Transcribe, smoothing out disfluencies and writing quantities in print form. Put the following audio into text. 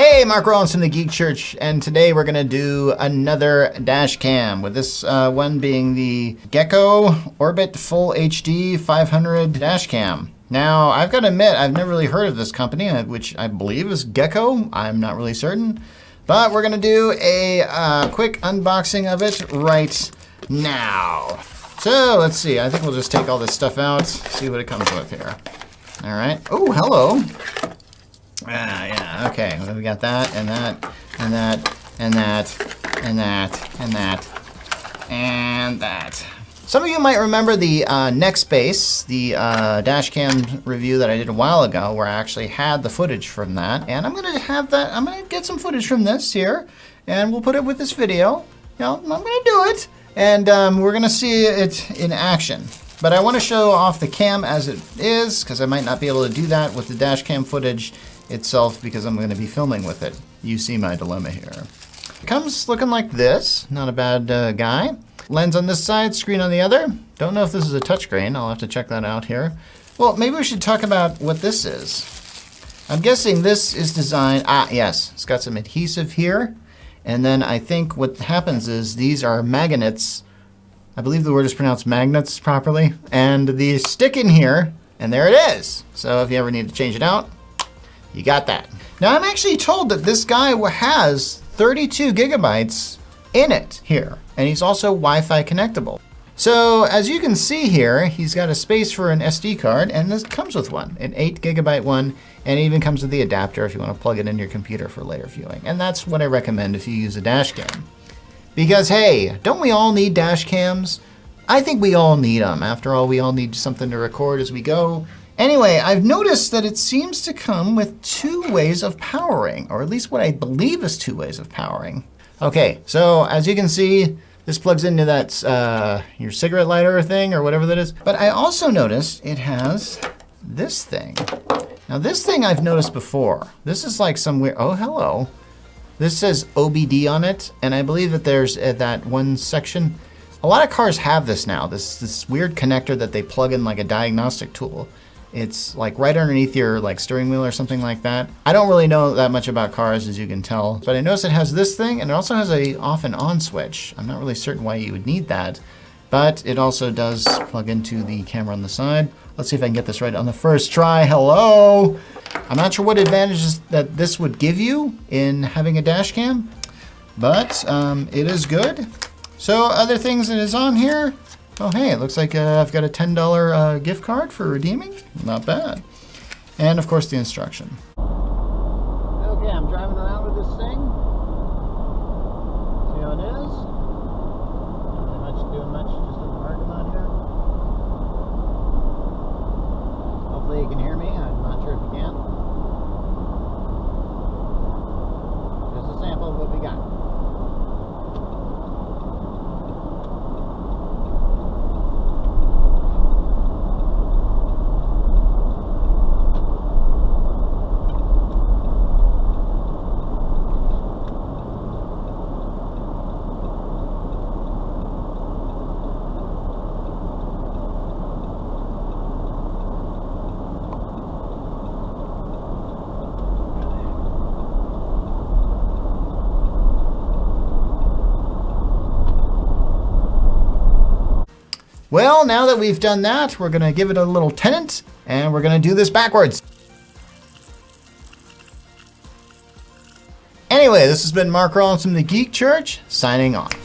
Hey, Mark Rollins from the Geek Church, and today we're going to do another dash cam, with this one being the GEKO Orbit Full HD 500 dash cam. Now, I've got to admit, I've never really heard of this company, which I believe is GEKO. I'm not really certain, but we're going to do a quick unboxing of it right now. So, let's see. I think we'll just take all this stuff out, see what it comes with here. All right. Oh, hello. Yeah, okay, well, we got that, and that, and that, and that, and that, and that, and that. Some of you might remember the Nextbase, the dash cam review that I did a while ago, where I actually had the footage from that, and I'm gonna have that, I'm gonna get some footage from this here, and we'll put it with this video. You know, I'm gonna do it, and we're gonna see it in action. But I wanna show off the cam as it is, because I might not be able to do that with the dash cam footage itself because I'm going to be filming with it. You see my dilemma here. It comes looking like this. Not a bad guy. Lens on this side, screen on the other. Don't know if this is a touchscreen. I'll have to check that out here. Well, maybe we should talk about what this is. I'm guessing this is designed, yes, it's got some adhesive here. And then I think what happens is these are magnets. I believe the word is pronounced magnets properly. And these stick in here, and there it is. So if you ever need to change it out, you got that. Now, I'm actually told that this guy has 32 gigabytes in it here, and he's also Wi-Fi connectable. So as you can see here, he's got a space for an SD card, and this comes with one, an 8 gigabyte one, and it even comes with the adapter if you want to plug it into your computer for later viewing. And that's what I recommend if you use a dash cam. Because hey, don't we all need dash cams? I think we all need them. After all, we all need something to record as we go. Anyway, I've noticed that it seems to come with 2 ways of powering, or at least what I believe is 2 ways of powering. Okay, so as you can see, this plugs into that your cigarette lighter thing or whatever that is. But I also noticed it has this thing. Now this thing I've noticed before. This is like some weird, oh hello. This says OBD on it, and I believe that there's that one section. A lot of cars have this now, this weird connector that they plug in like a diagnostic tool. It's like right underneath your like steering wheel or something like that. I don't really know that much about cars, as you can tell, but I noticed it has this thing, and it also has a off and on switch. I'm not really certain why you would need that, but it also does plug into the camera on the side. Let's see if I can get this right on the first try. Hello! I'm not sure what advantages that this would give you in having a dash cam, but it is good. So other things that is on here, oh hey, it looks like I've got a $10 gift card for redeeming. Not bad. And of course the instruction. Okay, I'm driving around with this thing. See how it is? Not really much doing much, just in the parking lot here. Hopefully you can hear me. I'm not sure if you can. Just a sample of what we got. Well, now that we've done that, we're gonna give it a little tenant, and we're gonna do this backwards. Anyway, this has been Mark Rollins from the Geek Church, signing off.